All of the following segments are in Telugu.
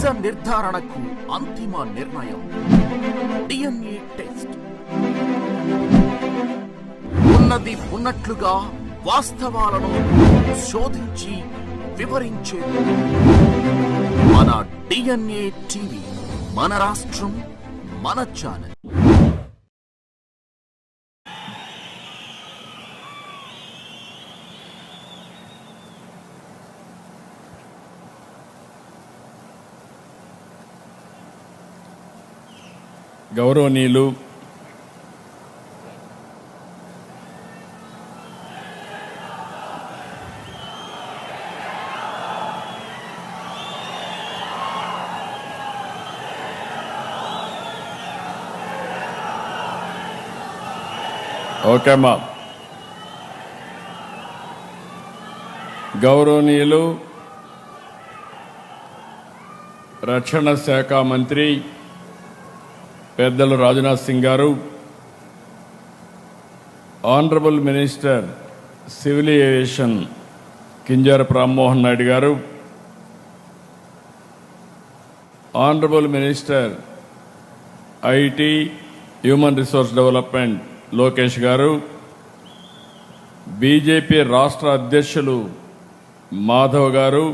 నిజ నిర్ధారణకు అంతిమ నిర్ణయం DNA టెస్ట్. ఉన్నది ఉన్నట్లుగా వాస్తవాలను శోధించి వివరించే మన DNA టీవీ, మన రాష్ట్రం, మన ఛానల్. గౌరవనీయులు ఓకేమ్మా గౌరవనీయులు రక్షణ శాఖ మంత్రి పెద్దలు రాజ్నాథ్ సింగ్ గారు, honourable minister civil aviation Kinjarapu Rammohan Naidu గారు, honourable minister IT human resource development Lokesh గారు, బీజేపీ రాష్ట్ర అధ్యక్షులు మాధవ్ గారు,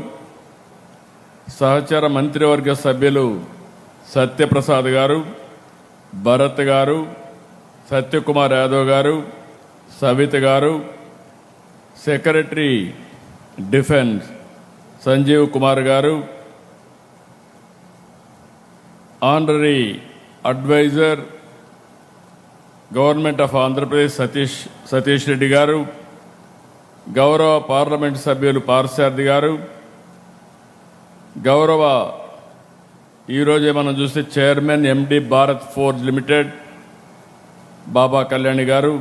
సహచర మంత్రివర్గ సభ్యులు సత్యప్రసాద్ గారు, భరత్ గారు, సత్యకుమార్ యాదవ్ గారు, సవిత గారు, సెక్రటరీ డిఫెన్స్ సంజీవ్ కుమార్ గారు, honorary adviser government of Andhra Pradesh Satish Reddy గారు, గౌరవ పార్లమెంట్ సభ్యులు పార్సారథి గారు, గౌరవ ఈరోజే మనం చూస్తే chairman MD Bharat forge limited Baba Kalyani గారు,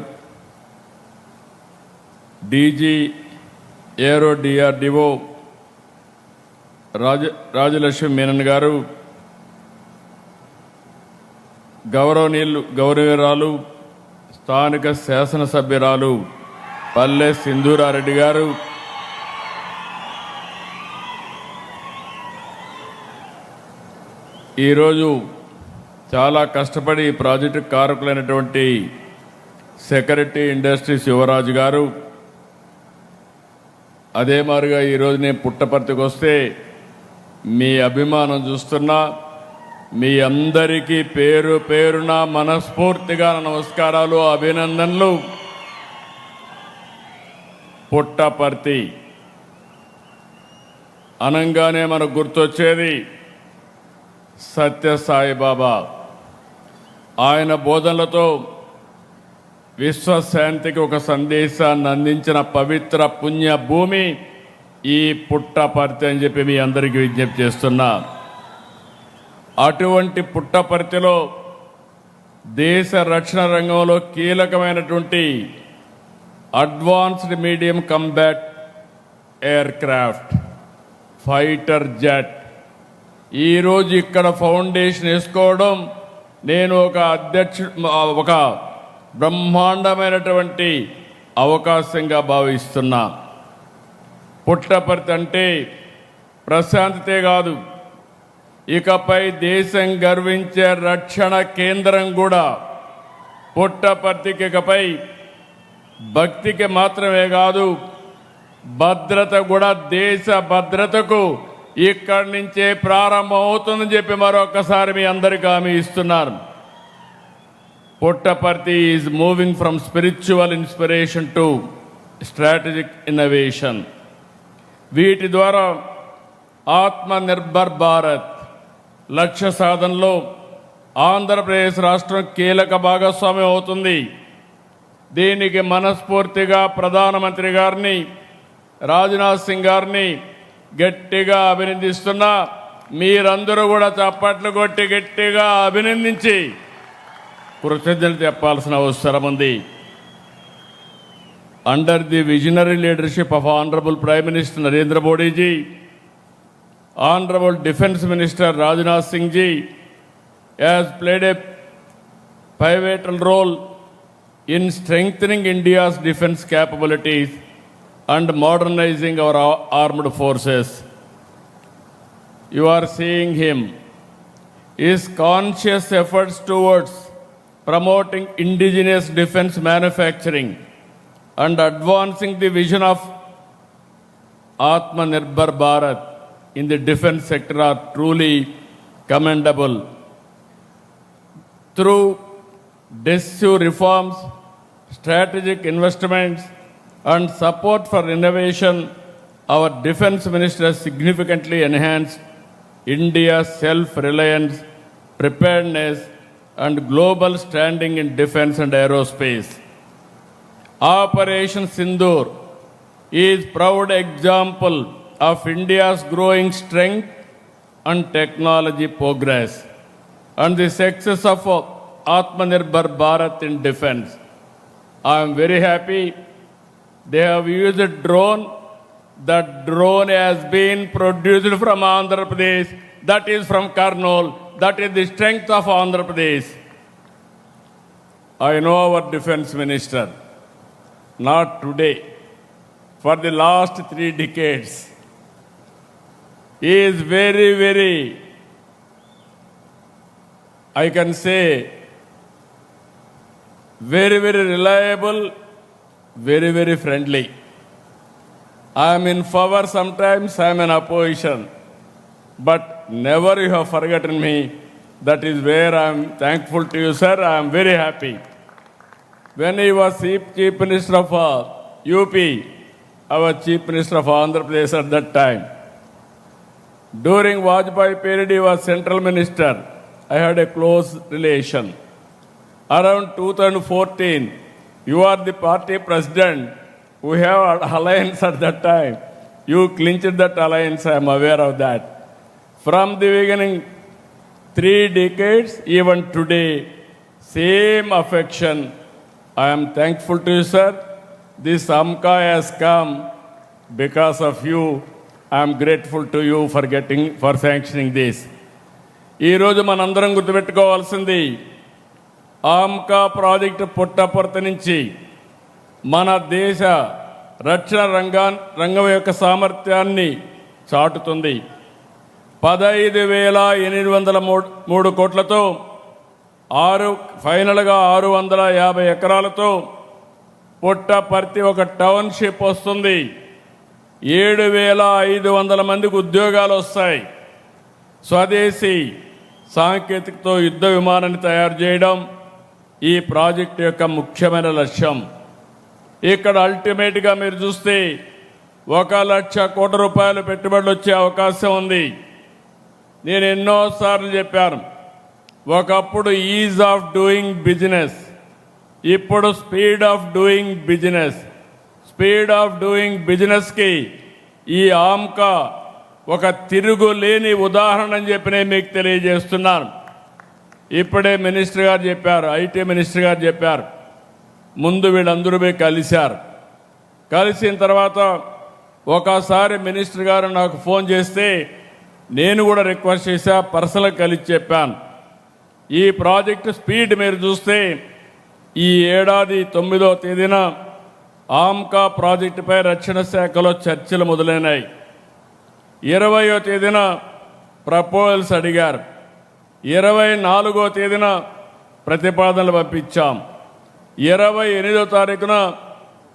DG aero DRDO Rajalakshmi Menon గారు, గౌరవనీయురాలు స్థానిక శాసనసభ్యురాలు పల్లె సింధూరారెడ్డి గారు, ఈరోజు చాలా కష్టపడి ఈ ప్రాజెక్టు కారకులైనటువంటి సెక్రటరీ ఇండస్ట్రీస్ యువరాజు గారు, అదే మాదిరిగా ఈరోజు నేను పుట్టపర్తికి వస్తే మీ అభిమానం చూస్తున్నా. మీ అందరికీ పేరు పేరున మనస్ఫూర్తిగా నమస్కారాలు, అభినందనలు. పుట్టపర్తి అనంగానే మనకు గుర్తొచ్చేది సత్యసాయిబాబా. ఆయన బోధనలతో విశ్వశాంతికి ఒక సందేశాన్ని అందించిన పవిత్ర పుణ్య భూమి ఈ పుట్టపర్తి అని చెప్పి మీ అందరికీ విజ్ఞప్తి చేస్తున్నా. అటువంటి పుట్టపర్తిలో దేశ రక్షణ రంగంలో కీలకమైనటువంటి advanced medium combat air craft fighter jet ఈరోజు ఇక్కడ ఫౌండేషన్ వేసుకోవడం నేను ఒక బ్రహ్మాండమైనటువంటి అవకాశంగా భావిస్తున్నా. పుట్టపర్తి అంటే ప్రశాంతతే కాదు, ఇకపై దేశం గర్వించే రక్షణ కేంద్రం కూడా. పుట్టపర్తికి ఇకపై భక్తికి మాత్రమే కాదు, భద్రత కూడా, దేశ భద్రతకు ఇక్కడి నుంచే ప్రారంభం అవుతుందని చెప్పి మరొకసారి మీ అందరికీ హామీ ఇస్తున్నారు. Puttaparthi is moving from spiritual inspiration to strategic innovation. వీటి ద్వారా ఆత్మనిర్భర్ భారత్ లక్ష్య సాధనలో ఆంధ్రప్రదేశ్ రాష్ట్రం కీలక భాగస్వామ్యం అవుతుంది. దీనికి మనస్ఫూర్తిగా ప్రధానమంత్రి గారిని, రాజ్నాథ్ సింగ్ గారిని గట్టిగా అభినందిస్తున్నా. మీరందరూ కూడా చప్పట్లు కొట్టి గట్టిగా అభినందించి కృతజ్ఞతలు చెప్పాల్సిన అవసరం ఉంది. Under the visionary leadership of honourable prime minister Narendra Modiji, honourable defence minister Rajnath Singh ji has played a pivotal role in strengthening India's defense capabilities and modernizing our armed forces. you are seeing him. His conscious efforts towards promoting indigenous defense manufacturing and advancing the vision of Atmanirbhar Bharat in the defense sector are truly commendable. Through decisive reforms, strategic investments, and support for innovation, our defense minister has significantly enhanced India's self-reliance, preparedness, and global standing in defense and aerospace. Operation Sindoor is proud example of India's growing strength and technology progress and the success of Atmanirbhar Bharat in defense. I am very happy they have used a drone. That drone has been produced from Andhra Pradesh, that is from Karnool, that is the strength of Andhra Pradesh. I know our defense minister, not today, for the last 3 decades. He is very, I can say, very reliable, very friendly. I am in favor sometimes, I am in opposition. But never you have forgotten me. That is where I am thankful to you, sir. I am very happy. When he was Chief Minister of UP, our Chief Minister of Andhra Pradesh at that time. During Vajpayee period, he was Central Minister. I had a close relation. Around 2014, you are the party president. We have an alliance at that time. You clinched that alliance, I am aware of that. From the beginning, 3 decades, even today, same affection. I am thankful to you, sir. This AMCA has come because of you. I am grateful to you for sanctioning this. ఈ రోజు మనందరం గుర్తుపెట్టుకోవాల్సింది ఆమ్కా ప్రాజెక్టు పుట్టపర్తి నుంచి మన దేశ రక్షణ రంగం యొక్క సామర్థ్యాన్ని చాటుతుంది. 15,803 కోట్లతో ఫైనల్గా 650 ఎకరాలతో పుట్టపర్తి ఒక టౌన్షిప్ వస్తుంది. 7,500 మందికి ఉద్యోగాలు వస్తాయి. స్వదేశీ సాంకేతికతో యుద్ధ విమానాన్ని తయారు చేయడం ఈ ప్రాజెక్టు యొక్క ముఖ్యమైన లక్ష్యం. ఇక్కడ అల్టిమేట్గా మీరు చూస్తే 1,00,000 కోట్ల రూపాయలు పెట్టుబడులు వచ్చే అవకాశం ఉంది. నేను ఎన్నోసార్లు చెప్పాను, ఒకప్పుడు ఈజ్ ఆఫ్ డూయింగ్ బిజినెస్, ఇప్పుడు speed of doing business. Speed of doing బిజినెస్కి ఈ ఆమ్కా ఒక తిరుగులేని ఉదాహరణ అని చెప్పి నేను మీకు తెలియజేస్తున్నాను. ఇప్పుడే మినిస్టర్ గారు చెప్పారు, ఐటీ మినిస్టర్ గారు చెప్పారు, ముందు వీళ్ళందరూ కలిశారు. కలిసిన తర్వాత ఒకసారి మినిస్టర్ గారు నాకు ఫోన్ చేస్తే నేను కూడా రిక్వెస్ట్ చేశా, పర్సనల్గా కలిసి చెప్పాను. ఈ ప్రాజెక్టు స్పీడ్ మీరు చూస్తే ఈ ఏడాది 9వ తేదీన ఆమ్కా ప్రాజెక్టుపై రక్షణ శాఖలో చర్చలు మొదలైనాయి. 20వ తేదీన ప్రపోజల్స్ అడిగారు. 24వ తేదీన ప్రతిపాదనలు పంపించాం. 28వ తారీఖున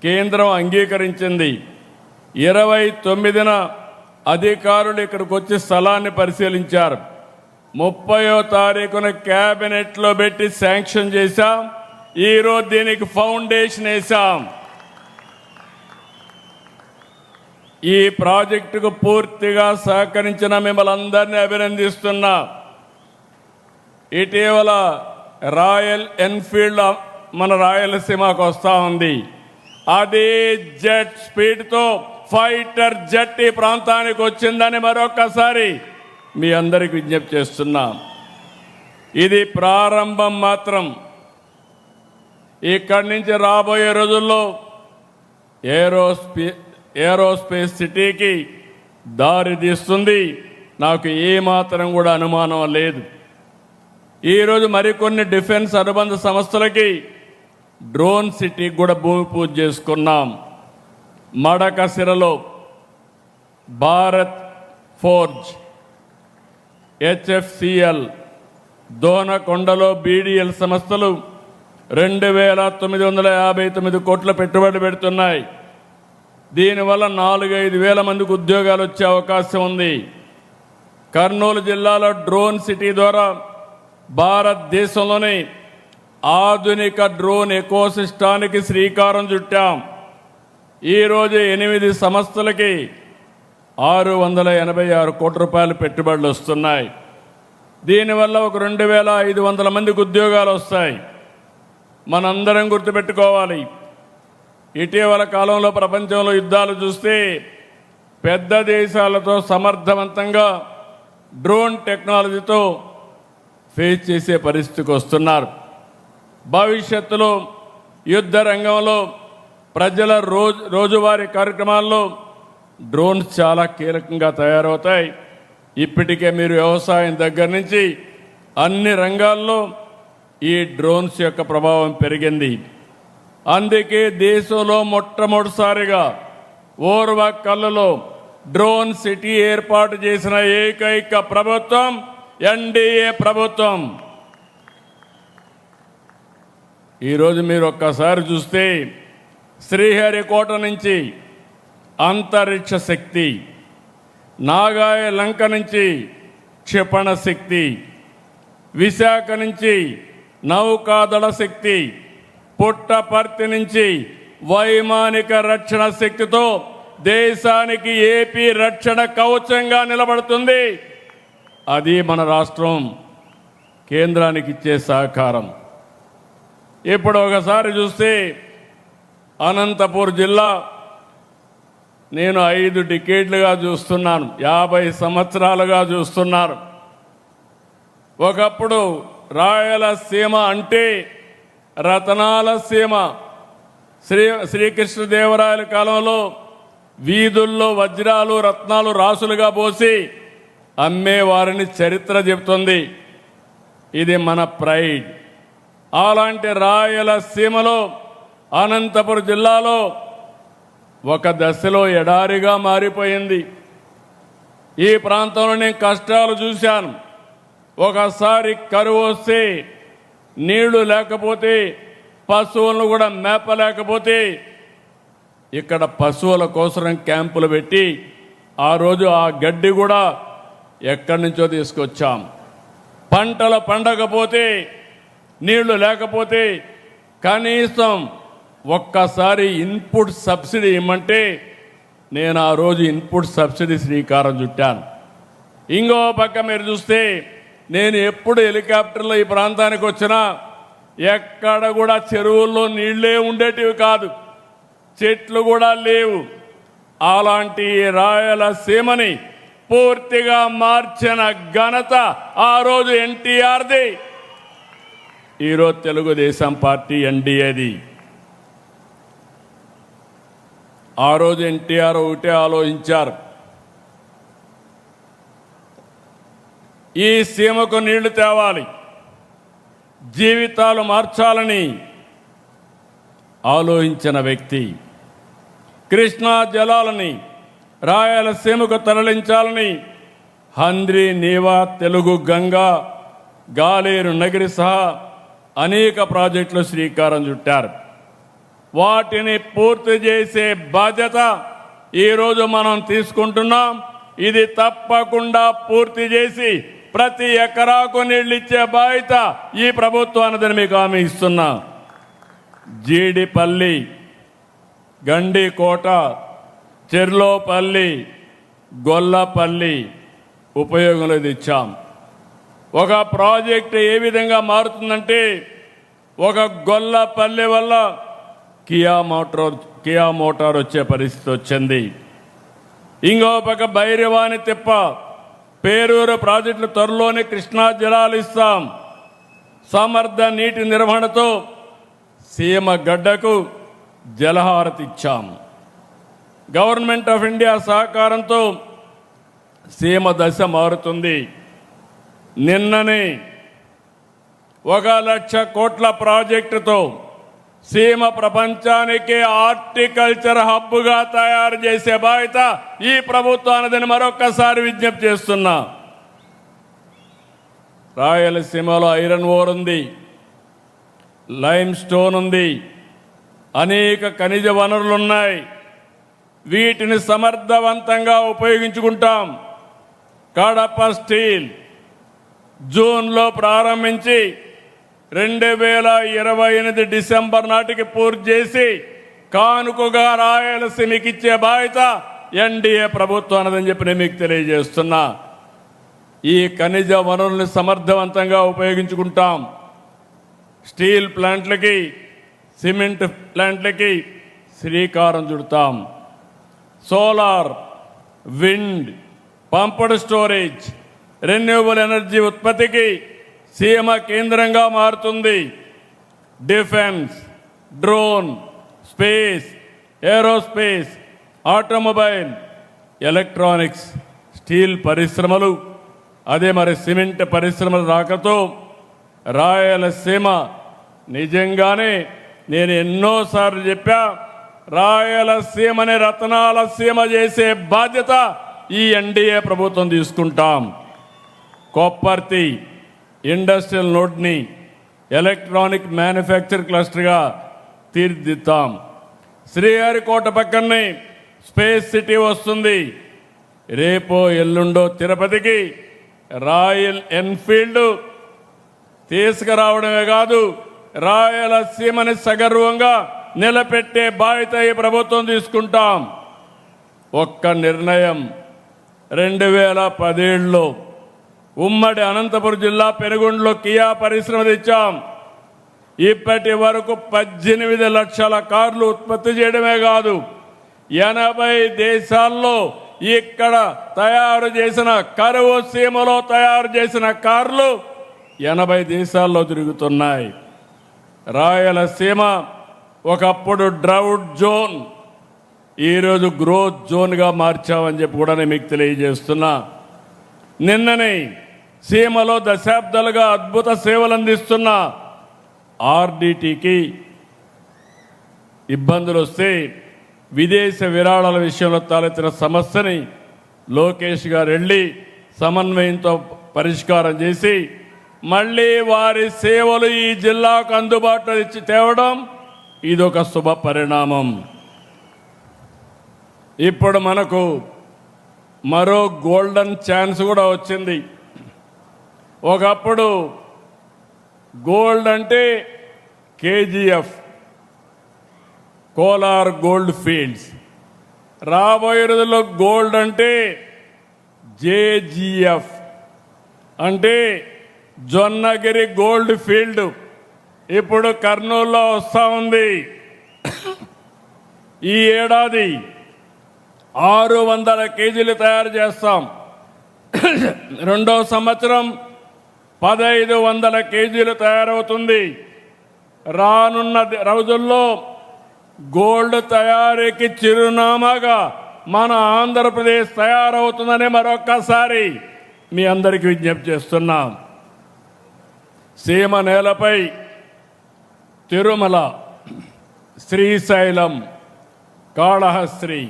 కేంద్రం అంగీకరించింది. 29న అధికారులు ఇక్కడికి వచ్చి స్థలాన్ని పరిశీలించారు. 30వ తారీఖున క్యాబినెట్లో పెట్టి శాంక్షన్ చేశాం. ఈరోజు దీనికి ఫౌండేషన్ వేశాం. ఈ ప్రాజెక్టుకు పూర్తిగా సహకరించిన మిమ్మల్ని అందరినీ అభినందిస్తున్నా. ఇటీవల రాయల్ ఎన్ఫీల్డ్ మన రాయలసీమకు వస్తూ ఉంది. అదే జెట్ స్పీడ్తో ఫైటర్ జెట్ ఈ ప్రాంతానికి వచ్చిందని మరొకసారి మీ అందరికి విజ్ఞప్తి చేస్తున్నా. ఇది ప్రారంభం మాత్రం. ఇక్కడి నుంచి రాబోయే రోజుల్లో ఏరోస్పేస్ సిటీకి దారి తీస్తుంది. నాకు ఏమాత్రం కూడా అనుమానం లేదు. ఈరోజు మరికొన్ని డిఫెన్స్ అనుబంధ సంస్థలకి డ్రోన్ సిటీకి కూడా భూమి పూజ చేసుకున్నాం. మడకసిరలో భారత్ ఫోర్జ్ హెచ్ఎఫ్సిఎల్, దోనకొండలో బీడీఎల్ సంస్థలు 2,959 కోట్ల పెట్టుబడి పెడుతున్నాయి. దీనివల్ల 4-5 వేల మందికి ఉద్యోగాలు వచ్చే అవకాశం ఉంది. కర్నూలు జిల్లాలో డ్రోన్ సిటీ ద్వారా భారతదేశంలోని ఆధునిక డ్రోన్ ఎకోసిస్టానికి శ్రీకారం చుట్టాం. ఈరోజు 8 సంస్థలకి 686 కోట్ల రూపాయలు పెట్టుబడులు వస్తున్నాయి. దీనివల్ల ఒక 2,500 మందికి ఉద్యోగాలు వస్తాయి. మనందరం గుర్తుపెట్టుకోవాలి, ఇటీవల కాలంలో ప్రపంచంలో యుద్ధాలు చూస్తే పెద్ద దేశాలతో సమర్థవంతంగా డ్రోన్ టెక్నాలజీతో ఫేస్ చేసే పరిస్థితికి వస్తున్నారు. భవిష్యత్తులో యుద్ధ రంగంలో ప్రజల రోజువారీ కార్యక్రమాల్లో డ్రోన్స్ చాలా కీలకంగా తయారవుతాయి. ఇప్పటికే మీరు వ్యవసాయం దగ్గర నుంచి అన్ని రంగాల్లో ఈ డ్రోన్స్ యొక్క ప్రభావం పెరిగింది. అందుకే దేశంలో మొట్టమొదటిసారిగా ఓర్వకల్లులో డ్రోన్ సిటీ ఏర్పాటు చేసిన ఏకైక ప్రభుత్వం ఎన్డీఏ ప్రభుత్వం. ఈరోజు మీరు ఒక్కసారి చూస్తే శ్రీహరికోట నుంచి అంతరిక్ష శక్తి, నాగాయ లంక నుంచి క్షిపణ శక్తి, విశాఖ నుంచి నౌకాదళ శక్తి, పుట్టపర్తి నుంచి వైమానిక రక్షణ శక్తితో దేశానికి ఏపీ రక్షణ కవచంగా నిలబడుతుంది. అది మన రాష్ట్రం కేంద్రానికి ఇచ్చే సహకారం. ఇప్పుడు ఒకసారి చూస్తే అనంతపూర్ జిల్లా నేను 5 డికేడ్లుగా చూస్తున్నాను, 50 సంవత్సరాలుగా చూస్తున్నారు. ఒకప్పుడు రాయలసీమ అంటే రతనాల సీమ. శ్రీకృష్ణదేవరాయల కాలంలో వీధుల్లో వజ్రాలు రత్నాలు రాసులుగా పోసి అమ్మేవారిని చరిత్ర చెబుతుంది. ఇది మన ప్రైడ్. అలాంటి రాయలసీమలో అనంతపురం జిల్లాలో ఒక దశలో ఎడారిగా మారిపోయింది. ఈ ప్రాంతంలో నేను కష్టాలు చూశాను. ఒకసారి కరువు వస్తే నీళ్లు లేకపోతే, పశువులను కూడా మేపలేకపోతే ఇక్కడ పశువుల కోసం క్యాంపులు పెట్టి ఆ రోజు ఆ గడ్డి కూడా ఎక్కడి నుంచో తీసుకొచ్చాం. పంటలు పండకపోతే, నీళ్లు లేకపోతే కనీసం ఒక్కసారి ఇన్పుట్ సబ్సిడీ ఇమ్మంటే నేను ఆ రోజు ఇన్పుట్ సబ్సిడీ శ్రీకారం చుట్టాను. ఇంకో పక్క మీరు చూస్తే నేను ఎప్పుడు హెలికాప్టర్లో ఈ ప్రాంతానికి వచ్చినా ఎక్కడ కూడా చెరువుల్లో నీళ్లే ఉండేటివి కాదు, చెట్లు కూడా లేవు. అలాంటి రాయలసీమని పూర్తిగా మార్చిన ఘనత ఆ రోజు ఎన్టీఆర్ది, ఈరోజు తెలుగుదేశం పార్టీ ఎన్డీఏది. ఆ రోజు ఎన్టీఆర్ ఒకటే ఆలోచించారు, ఈ సీమకు నీళ్లు తేవాలి, జీవితాలు మార్చాలని ఆలోచించిన వ్యక్తి. కృష్ణా జలాలని రాయలసీమకు తరలించాలని హంద్రీ, నీవా, తెలుగు గంగా, గాలేరు నగిరి సహా అనేక ప్రాజెక్టులు శ్రీకారం చుట్టారు. వాటిని పూర్తి చేసే బాధ్యత ఈరోజు మనం తీసుకుంటున్నాం. ఇది తప్పకుండా పూర్తి చేసి ప్రతి ఎకరాకు నీళ్ళు ఇచ్చే బాధ్యత ఈ ప్రభుత్వానికి మీకు హామీ ఇస్తున్నా. జీడిపల్లి, గండికోట, చెర్లోపల్లి, గొల్లపల్లి ఉపయోగంలో ఇచ్చాం. ఒక ప్రాజెక్ట్ ఏ విధంగా మారుతుందంటే, ఒక గొల్లపల్లి వల్ల కియా మోటార్ వచ్చే పరిస్థితి వచ్చింది. ఇంకో పక్క భైరవాణి తిప్ప, పేరూరు ప్రాజెక్టులు త్వరలోనే కృష్ణా జలాలు ఇస్తాం. సమర్థ నీటి నిర్వహణతో సీమ గడ్డకు జలహారతి ఇచ్చాం. గవర్నమెంట్ ఆఫ్ ఇండియా సహకారంతో సీమ దశ మారుతుంది. నిన్ననే 1,00,000 కోట్ల ప్రాజెక్టుతో సీమ ప్రపంచానికి హార్టికల్చర్ హబ్గా తయారు చేసే బాధ్యత ఈ ప్రభుత్వానికి మరొక్కసారి విజ్ఞప్తి చేస్తున్నా. రాయలసీమలో ఐరన్ ఓర్ ఉంది, లైమ్ స్టోన్ ఉంది, అనేక ఖనిజ వనరులు ఉన్నాయి. వీటిని సమర్థవంతంగా ఉపయోగించుకుంటాం. కడప స్టీల్ జూన్లో ప్రారంభించి 2028 డిసెంబర్ నాటికి పూర్తి చేసి కానుకగా రాయలసీమకి ఇచ్చే బాధ్యత ఎన్డీఏ ప్రభుత్వం అన్నదని చెప్పి నేను మీకు తెలియజేస్తున్నా. ఈ ఖనిజ వనరుల్ని సమర్థవంతంగా ఉపయోగించుకుంటాం. స్టీల్ ప్లాంట్లకి, సిమెంట్ ప్లాంట్లకి శ్రీకారం చుడతాం. Solar, wind, pumped storage, renewable energy ఉత్పత్తికి సీమ కేంద్రంగా మారుతుంది. Defence, drone, space, aerospace, automobile, electronics, steel పరిశ్రమలు, అదే మరి సిమెంట్ పరిశ్రమల రాకతో రాయలసీమ నిజంగానే నేను ఎన్నోసార్లు చెప్పా, రాయలసీమని రత్నాల సీమ చేసే బాధ్యత ఈ ఎన్డీఏ ప్రభుత్వం తీసుకుంటాం. కొప్పర్తి ఇండస్ట్రియల్ నోడ్ని ఎలక్ట్రానిక్ మ్యానుఫ్యాక్చర్ క్లస్టర్గా తీర్చిదిద్దాం. శ్రీహరికోట పక్కనే స్పేస్ సిటీ వస్తుంది. రేపో ఎల్లుండో తిరుపతికి రాయల్ ఎన్ఫీల్డ్ తీసుకురావడమే కాదు, రాయలసీమని సగర్వంగా నిలబెట్టే బాధ్యత ఈ ప్రభుత్వం తీసుకుంటాం. ఒక్క నిర్ణయం 2017లో ఉమ్మడి అనంతపురం జిల్లా పెనుగొండలో కియా పరిశ్రమ తెచ్చాం. ఇప్పటి వరకు 18 లక్షల కార్లు ఉత్పత్తి చేయడమే కాదు, 80 దేశాల్లో ఇక్కడ తయారు చేసిన కరువు సీమలో తయారు చేసిన కార్లు 80 దేశాల్లో తిరుగుతున్నాయి. రాయలసీమ ఒకప్పుడు డ్రౌట్ జోన్, ఈరోజు గ్రోత్ జోన్గా మార్చామని చెప్పి కూడా నేను మీకు తెలియజేస్తున్నా. నిన్ననే సీమలో దశాబ్దాలుగా అద్భుత సేవలు అందిస్తున్న ఆర్డీటీకి ఇబ్బందులు వస్తే విదేశ విరాళాల విషయంలో తలెత్తిన సమస్యని లోకేష్ గారు వెళ్ళి సమన్వయంతో పరిష్కారం చేసి మళ్ళీ వారి సేవలు ఈ జిల్లాకు అందుబాటులో ఇచ్చి తేవడం ఇదొక శుభ పరిణామం. ఇప్పుడు మనకు మరో గోల్డెన్ ఛాన్స్ కూడా వచ్చింది. ఒకప్పుడు గోల్డ్ అంటే కేజీఎఫ్, కోలార్ గోల్డ్ ఫీల్డ్స్. రాబోయే రోజుల్లో గోల్డ్ అంటే జేజీఎఫ్, అంటే జొన్నగిరి గోల్డ్ ఫీల్డ్ ఇప్పుడు కర్నూలులో వస్తూ ఉంది. ఈ ఏడాది 600 కేజీలు తయారు చేస్తాం. రెండో సంవత్సరం 1500 కేజీలు తయారవుతుంది. రానున్న రోజుల్లో గోల్డ్ తయారీకి చిరునామాగా మన ఆంధ్రప్రదేశ్ తయారవుతుందని మరొక్కసారి మీ అందరికీ విజ్ఞప్తి చేస్తున్నాం. సీమ నేలపై తిరుమల, శ్రీశైలం, కాళహస్త్రి,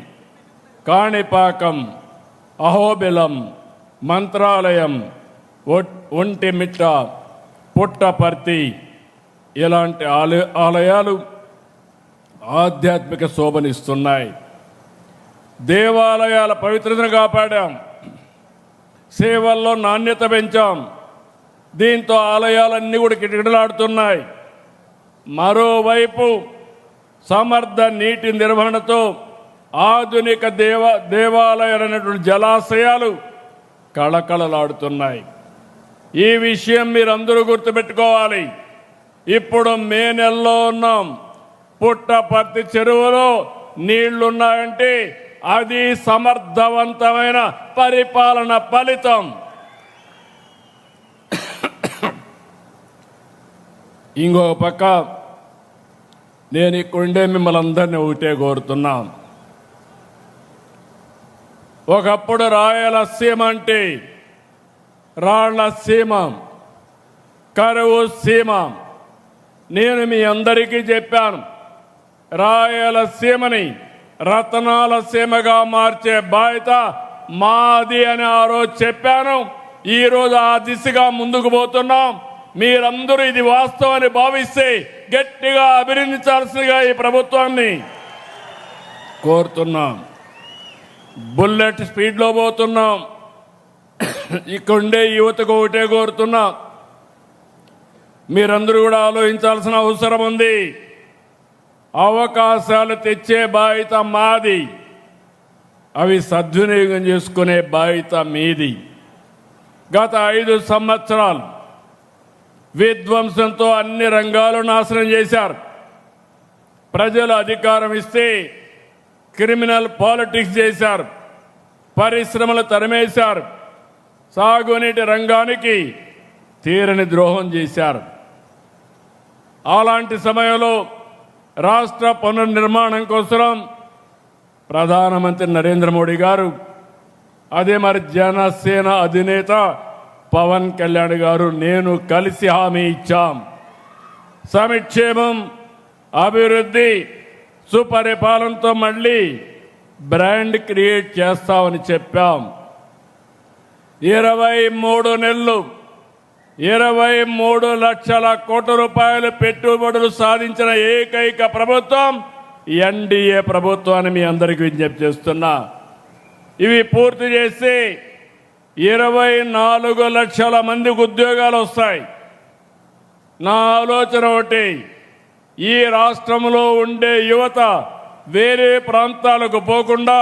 కాణిపాకం, అహోబిలం, మంత్రాలయం, ఒంటిమిట్ట, పుట్టపర్తి ఇలాంటి ఆలయాలు ఆధ్యాత్మిక శోభనిస్తున్నాయి. దేవాలయాల పవిత్రతను కాపాడాం, సేవల్లో నాణ్యత పెంచాం. దీంతో ఆలయాలన్నీ కూడా కిటకిటలాడుతున్నాయి. మరోవైపు సమర్థ నీటి నిర్వహణతో ఆధునిక దేవాలయాలైనటువంటి జలాశయాలు కళకళలాడుతున్నాయి. ఈ విషయం మీరందరూ గుర్తుపెట్టుకోవాలి. ఇప్పుడు మే నెలలో ఉన్నాం. పుట్టపర్తి చెరువులో నీళ్లున్నాయంటే అది సమర్థవంతమైన పరిపాలన ఫలితం. ఇంకొక పక్క నేను ఇక్కడుండే మిమ్మల్ని అందరినీ ఒకటే కోరుతున్నాం. ఒకప్పుడు రాయలసీమ అంటే రాళ్ల సీమ, కరువు సీమ. నేను మీ అందరికీ చెప్పాను, రాయలసీమని రతనాల సీమగా మార్చే బాధ్యత మాది అని ఆ రోజు చెప్పాను. ఈరోజు ఆ దిశగా ముందుకు పోతున్నాం. మీరందరూ ఇది వాస్తవాన్ని భావిస్తే గట్టిగా అభినందించాల్సిందిగా ఈ ప్రభుత్వాన్ని కోరుతున్నాం. బుల్లెట్ స్పీడ్లో పోతున్నాం. ఇక్కడుండే యువతకు ఒకటే కోరుతున్నాం, మీరందరూ కూడా ఆలోచించాల్సిన అవసరం ఉంది. అవకాశాలు తెచ్చే బాధ్యత మాది, అవి సద్వినియోగం చేసుకునే బాధ్యత మీది. గత 5 సంవత్సరాలు విధ్వంసంతో అన్ని రంగాలు నాశనం చేశారు. ప్రజలు అధికారం ఇస్తే క్రిమినల్ పాలిటిక్స్ చేశారు, పరిశ్రమలు తరిమేశారు, సాగునీటి రంగానికి తీరని ద్రోహం చేశారు. అలాంటి సమయంలో రాష్ట్ర పునర్నిర్మాణం కోసం ప్రధానమంత్రి నరేంద్ర మోడీ గారు, అదే మరి జనసేన అధినేత పవన్ కళ్యాణ్ గారు, నేను కలిసి హామీ ఇచ్చాం. సంక్షేమం, అభివృద్ధి, సుపరిపాలనతో మళ్ళీ బ్రాండ్ క్రియేట్ చేస్తామని చెప్పాం. 23 నెలలు 23 లక్షల కోట్ల రూపాయలు పెట్టుబడులు సాధించిన ఏకైక ప్రభుత్వం ఎన్డీఏ ప్రభుత్వాన్ని మీ అందరికీ విజ్ఞప్తి చేస్తున్నా. ఇవి పూర్తి చేసి 24 లక్షల మందికి ఉద్యోగాలు వస్తాయి. నా ఆలోచన ఒకటి, ఈ రాష్ట్రంలో ఉండే యువత వేరే ప్రాంతాలకు పోకుండా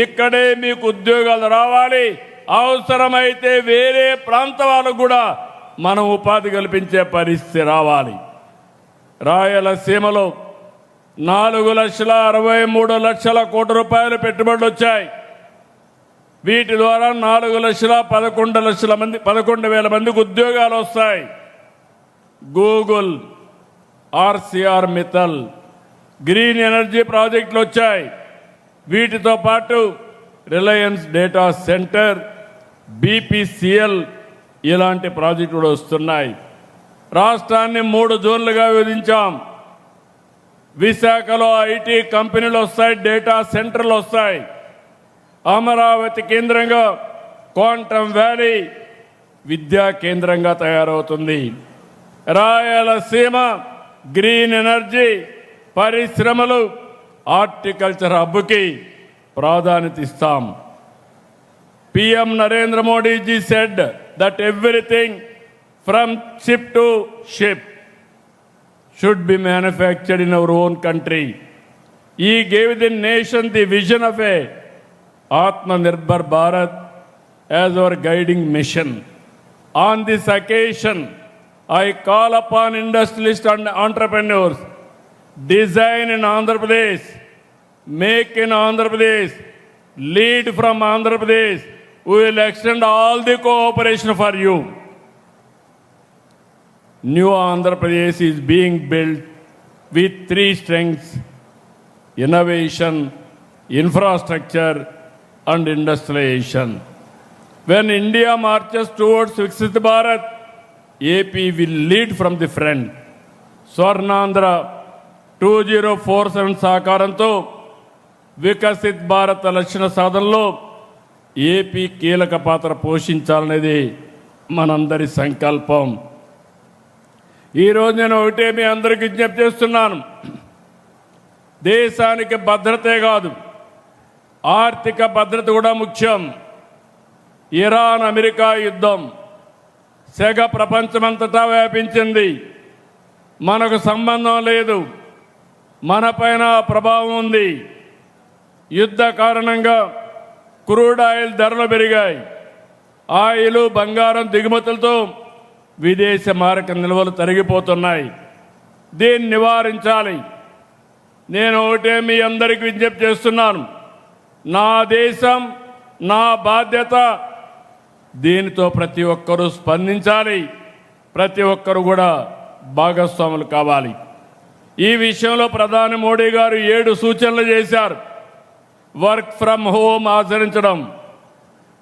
ఇక్కడే మీకు ఉద్యోగాలు రావాలి. అవసరమైతే వేరే ప్రాంత వాళ్ళకు కూడా మనం ఉపాధి కల్పించే పరిస్థితి రావాలి. రాయలసీమలో 4,63,00,000 కోట్ల రూపాయలు పెట్టుబడులు వచ్చాయి. వీటి ద్వారా 4,11,00,000 మందికి ఉద్యోగాలు వస్తాయి. Google, RCR Mittal, green energy ప్రాజెక్టులు వచ్చాయి. వీటితో పాటు రిలయన్స్ డేటా సెంటర్, బీపీసీఎల్ ఇలాంటి ప్రాజెక్టులు వస్తున్నాయి. రాష్ట్రాన్ని 3 జోన్లుగా విభజించాం. విశాఖలో ఐటీ కంపెనీలు వస్తాయి, డేటా సెంటర్లు వస్తాయి. అమరావతి కేంద్రంగా క్వాంటమ్ వ్యాలీ విద్యా కేంద్రంగా తయారవుతుంది. రాయలసీమ గ్రీన్ ఎనర్జీ, పరిశ్రమలు, హార్టికల్చర్ హబ్కి ప్రాధాన్యత ఇస్తాం. PM Narendra Modi ji said that everything from ship to ship should be manufactured in our own country. He gave the nation the vision of a Atmanirbhar Bharat as our guiding mission. On this occasion, I call upon industrialists and entrepreneurs, design in Andhra Pradesh, make in Andhra Pradesh, lead from Andhra Pradesh. We will extend all the cooperation for you. New Andhra Pradesh is being built with 3 strengths: innovation, infrastructure, and industrialization. When India marches towards Viksit Bharat, AP will lead from the front. Swarnandhra 2047 సహకారంతో వికసిత్ భారత్ లక్ష్య సాధనలో ఏపీ కీలక పాత్ర పోషించాలనేది మనందరి సంకల్పం. ఈరోజు నేను ఒకటే మీ అందరికీ విజ్ఞప్తి చేస్తున్నాను, దేశానికి భద్రతే కాదు, ఆర్థిక భద్రత కూడా ముఖ్యం. ఇరాన్ అమెరికా యుద్ధం సెగ ప్రపంచమంతటా వ్యాపించింది. మనకు సంబంధం లేదు, మనపైన ప్రభావం ఉంది. యుద్ధ కారణంగా క్రూడ్ ఆయిల్ ధరలు పెరిగాయి. ఆయిల్, బంగారం దిగుమతులతో విదేశ మారక నిల్వలు తరిగిపోతున్నాయి. దీన్ని నివారించాలి. నేను ఒకటే మీ అందరికీ విజ్ఞప్తి చేస్తున్నాను, నా దేశం, నా బాధ్యత. దీనితో ప్రతి ఒక్కరూ స్పందించాలి, ప్రతి ఒక్కరు కూడా భాగస్వాములు కావాలి. ఈ విషయంలో ప్రధాని మోడీ గారు 7 సూచనలు చేశారు. వర్క్ ఫ్రమ్ హోమ్ ఆచరించడం,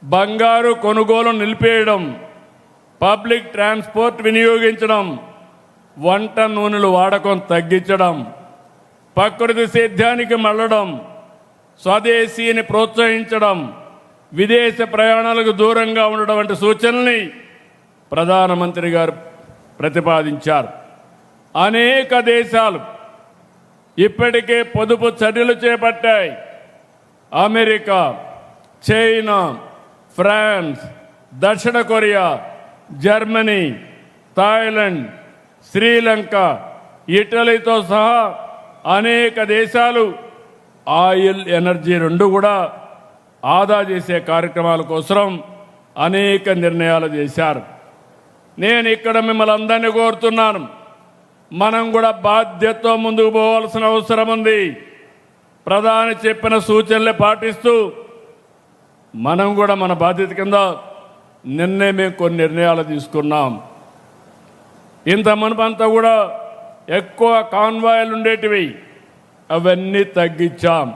బంగారు కొనుగోలు నిలిపేయడం, పబ్లిక్ ట్రాన్స్పోర్ట్ వినియోగించడం, వంట నూనెలు వాడకం తగ్గించడం, ప్రకృతి సేద్యానికి మళ్ళడం, స్వదేశీని ప్రోత్సహించడం, విదేశ ప్రయాణాలకు దూరంగా ఉండడం వంటి సూచనల్ని ప్రధానమంత్రి గారు ప్రతిపాదించారు. అనేక దేశాలు ఇప్పటికే పొదుపు చర్యలు చేపట్టాయి. అమెరికా, చైనా, ఫ్రాన్స్, దక్షిణ కొరియా, జర్మనీ, థాయిలాండ్, శ్రీలంక, ఇటలీతో సహా అనేక దేశాలు ఆయిల్, ఎనర్జీ రెండు కూడా ఆదా చేసే కార్యక్రమాల కోసం అనేక నిర్ణయాలు చేశారు. నేను ఇక్కడ మిమ్మల్ని అందరినీ కోరుతున్నాను, మనం కూడా బాధ్యతతో ముందుకు పోవాల్సిన అవసరం ఉంది. ప్రధాని చెప్పిన సూచనలే పాటిస్తూ మనం కూడా మన బాధ్యత కింద నిన్నే మేము కొన్ని నిర్ణయాలు తీసుకున్నాం. ఇంత మునుపంతా కూడా ఎక్కువ కాన్వాయిలు ఉండేటివి, అవన్నీ తగ్గించాం.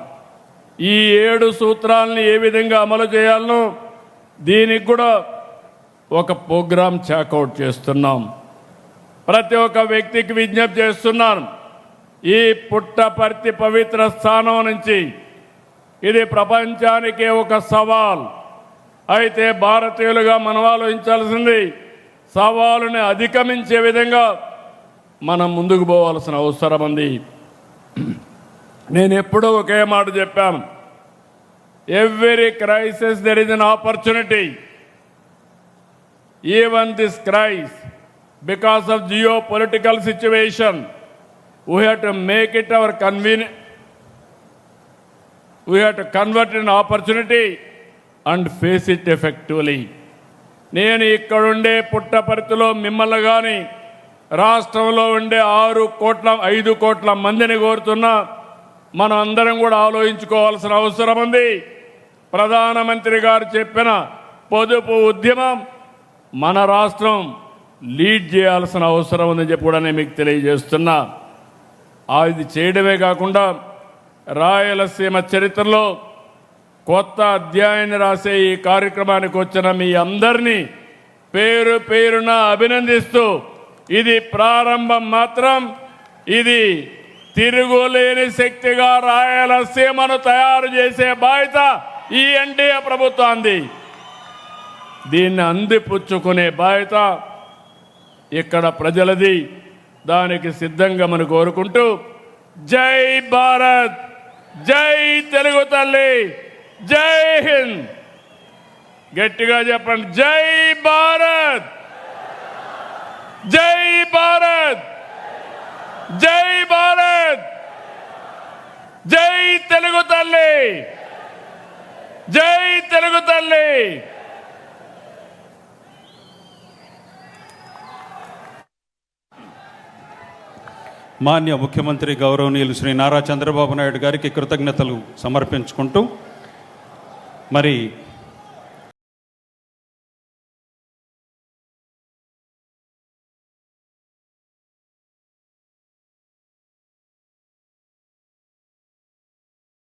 ఈ 7 సూత్రాలని ఏ విధంగా అమలు చేయాలనో దీనికి కూడా ఒక ప్రోగ్రాం చాకౌట్ చేస్తున్నాం. ప్రతి ఒక్క వ్యక్తికి విజ్ఞప్తి చేస్తున్నాను, ఈ పుట్టపర్తి పవిత్ర స్థానం నుంచి ఇది ప్రపంచానికే ఒక సవాల్. అయితే భారతీయులుగా మనం ఆలోచించాల్సింది సవాలుని అధిగమించే విధంగా మనం ముందుకు పోవాల్సిన అవసరం ఉంది. నేను ఎప్పుడూ ఒకే మాట చెప్పాను, every crisis there is an opportunity. Even this crisis because of geopolitical situation, we have to make it our convenient. We have to convert it in opportunity and face it effectively. నేను ఇక్కడుండే పుట్టపర్తిలో మిమ్మల్ని కానీ రాష్ట్రంలో ఉండే 5 కోట్ల మందిని కోరుతున్నా, మనం అందరం కూడా ఆలోచించుకోవాల్సిన అవసరం ఉంది. ప్రధానమంత్రి గారు చెప్పిన పొదుపు ఉద్యమం మన రాష్ట్రం లీడ్ చేయాల్సిన అవసరం ఉందని చెప్పి కూడా నేను మీకు తెలియజేస్తున్నా. అది చేయడమే కాకుండా రాయలసీమ చరిత్రలో కొత్త అధ్యాయాన్ని రాసే ఈ కార్యక్రమానికి వచ్చిన మీ అందరినీ పేరు పేరున అభినందిస్తూ, ఇది ప్రారంభం మాత్రం, ఇది తిరుగులేని శక్తిగా రాయలసీమను తయారు చేసే బాధ్యత ఈ ఎన్డీఏ ప్రభుత్వాన్ని. దీన్ని అందిపుచ్చుకునే బాధ్యత ఇక్కడ ప్రజలది. దానికి సిద్ధంగా మనం కోరుకుంటూ, జై భారత్, జై తెలుగు తల్లి, జై హింద్. గట్టిగా చెప్పండి, జై భారత్, జై భారత్, జై భారత్, జై తెలుగు తల్లి, జై తెలుగు తల్లి. మాన్య ముఖ్యమంత్రి గౌరవనీయులు శ్రీ నారా చంద్రబాబు నాయుడు గారికి కృతజ్ఞతలు సమర్పించుకుంటూ, మరి